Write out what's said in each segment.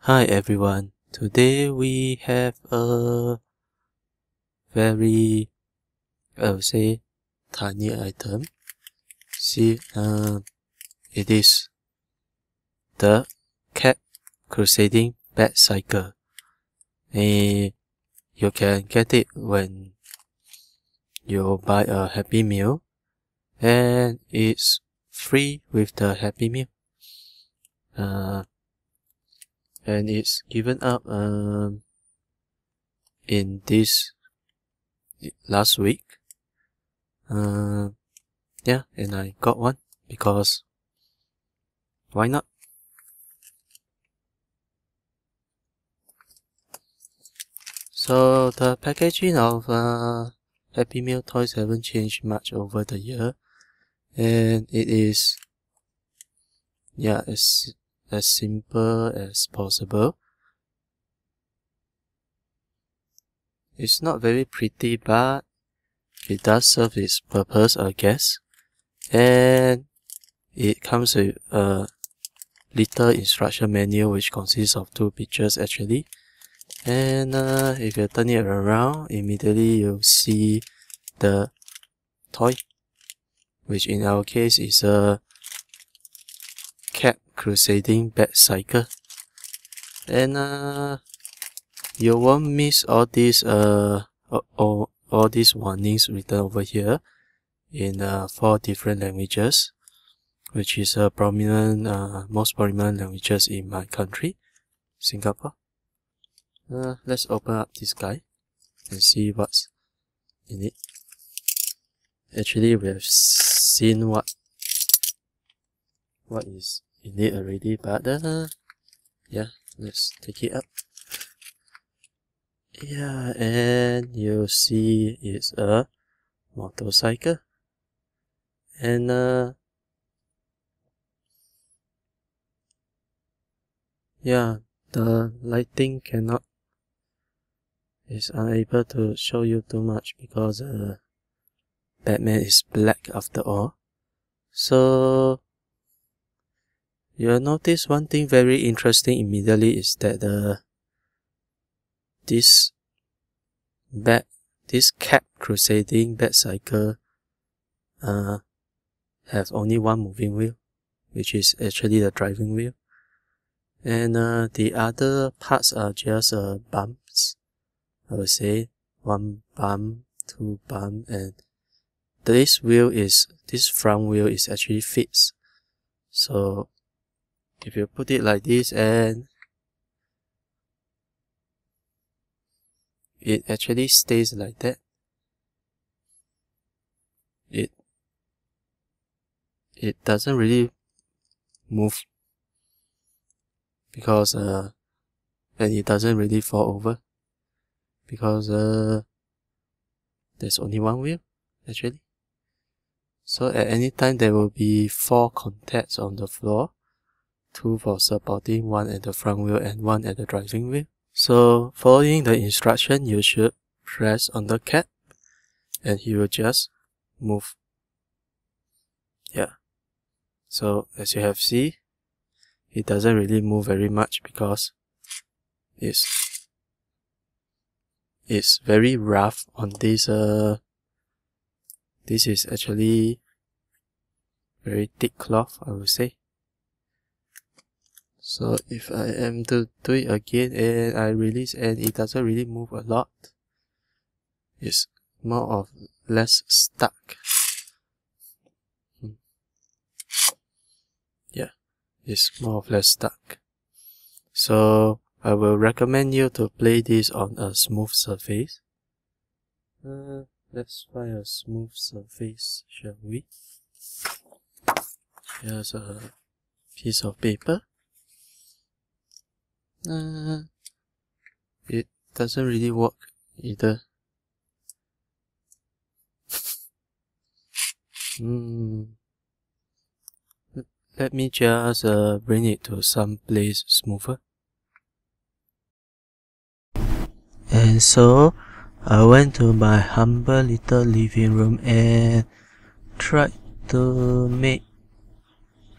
Hi everyone, today we have a very, I would say, tiny item. See, it is the Caped Crusading Batcycle. You can get it when you buy a Happy Meal, and it's free with the Happy Meal. And it's given up in this last week. Yeah, and I got one because why not? So the packaging of Happy Meal toys haven't changed much over the year, and it is, yeah, as simple as possible. It's not very pretty, but it does serve its purpose, I guess. And it comes with a little instruction manual which consists of 2 pictures actually. And if you turn it around, immediately you'll see the toy, which in our case is a Caped Crusading Batcycle. And you won't miss all these all these warnings written over here in 4 different languages, which is most prominent languages in my country, Singapore. Let's open up this guy and see what's in it. Actually, we have seen what is in it already, but yeah, let's take it up. Yeah, and you see it's a motorcycle, and yeah, the lighting is unable to show you too much because Batman is black after all. So you'll notice one thing very interesting immediately is that this Caped Crusading Batcycle have only one moving wheel, which is actually the driving wheel, and the other parts are just bumps. I would say 1 bump, 2 bump, and this front wheel is actually fixed. So if you put it like this, and it actually stays like that. It doesn't really move because and it doesn't really fall over because there's only one wheel actually. So at any time there will be 4 contacts on the floor, 2 for supporting, 1 at the front wheel and 1 at the driving wheel. So following the instruction, you should press on the cap and he will just move. Yeah. So as you have seen, it doesn't really move very much because it's very rough on this. This is actually very thick cloth, I would say. So if I am to do it again and I release and it doesn't really move a lot, it's more or less stuck. Yeah, it's more or less stuck. So I will recommend you to play this on a smooth surface. Let's find a smooth surface, shall we? Here's a piece of paper. It doesn't really work either. Let me just bring it to some place smoother. And so I went to my humble little living room and tried to make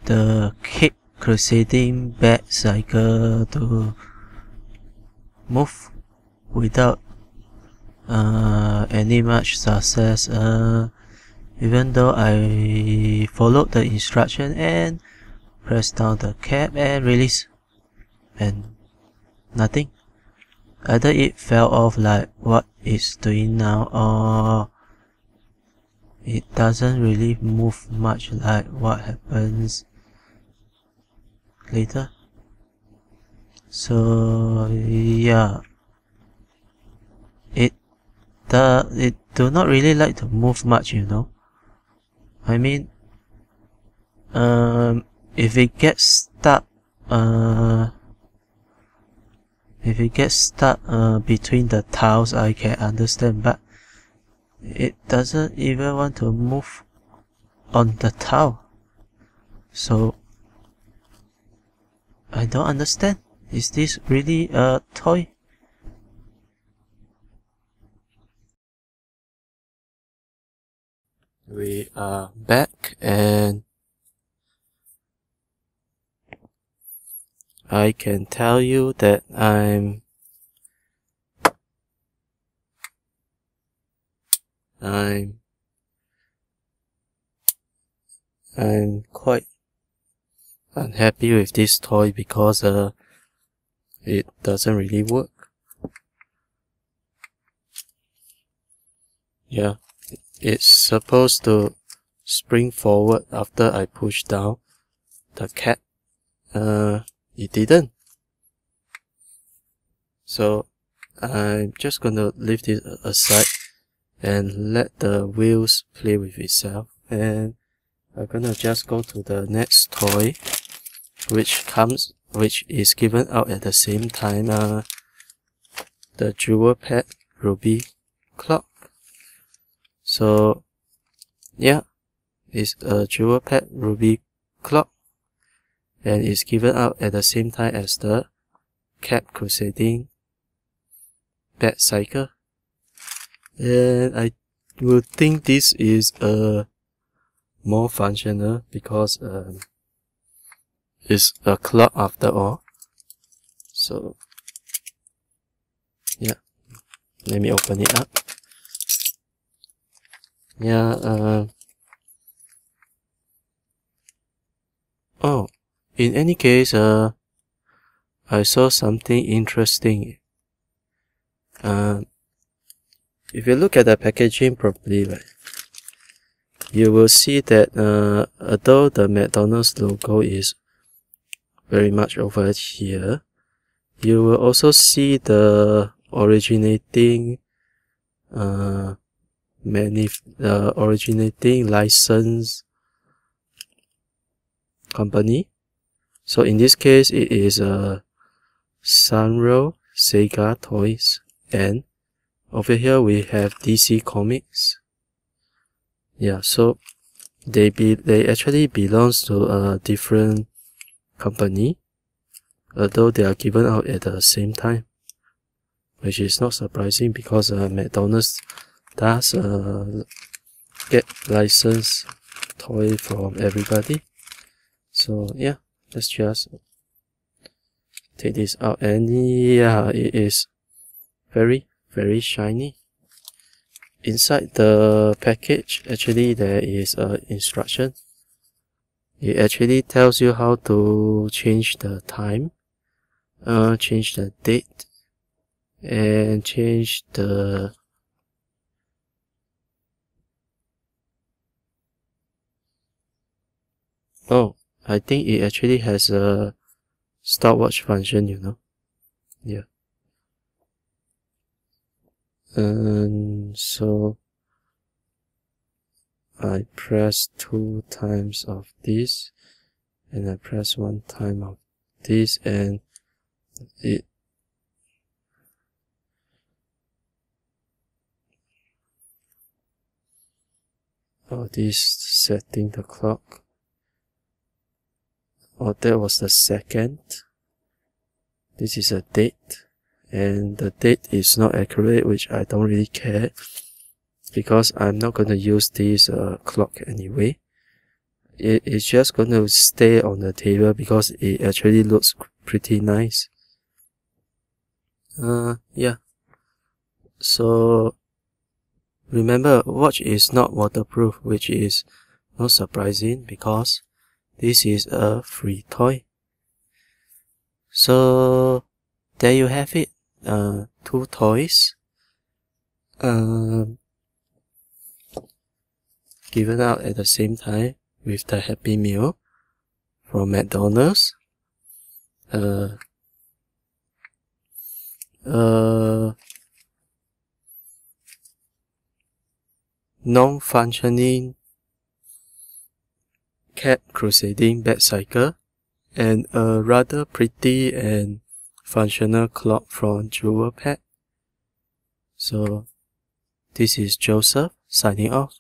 the Caped Crusading Batcycle to move without any much success. Even though I followed the instruction and pressed down the cap and release, and nothing. Either it fell off like what it's doing now, or it doesn't really move much like what happens later. So yeah, it do not really like to move much, you know. I mean, if it gets stuck, between the tiles, I can understand, but it doesn't even want to move on the tile. So I don't understand. Is this really a toy? We are back, and I can tell you that I'm quite unhappy with this toy because it doesn't really work. Yeah, it's supposed to spring forward after I push down the cap. It didn't. So I'm just gonna leave this aside and let the wheels play with itself, and I'm gonna just go to the next toy, which is given out at the same time, the Jewelpet Ruby Clock. So yeah, it's a Jewelpet Ruby Clock, and it's given out at the same time as the Caped Crusading Batcycle. And I would think this is more functional because it's a clock after all. So yeah, let me open it up. Yeah, oh, in any case, I saw something interesting. If you look at the packaging properly, right, you will see that although the McDonald's logo is very much over here, you will also see the originating license company. So in this case, it is Sunrow Sega Toys, and over here we have DC Comics. Yeah, so they actually belongs to a different company, although they are given out at the same time, which is not surprising because McDonald's does get licensed toy from everybody. So yeah, let's just take this out, and yeah, it is very, very shiny. Inside the package, actually there is a instruction. It actually tells you how to change the time, change the date, and change the I think it actually has a stopwatch function, you know. Yeah. And so I press 2 times of this, and I press 1 time of this, and it this setting the clock. That was the second. This is a date, and the date is not accurate, which I don't really care because I'm not going to use this clock anyway. It's just going to stay on the table because it actually looks pretty nice. Yeah. So remember, watch is not waterproof, which is not surprising because this is a free toy. So there you have it. Two toys. Given out at the same time with the Happy Meal from McDonald's. Non-functioning Caped Crusading Batcycle, and a rather pretty and functional clock from Jewelpet. So this is Joseph signing off.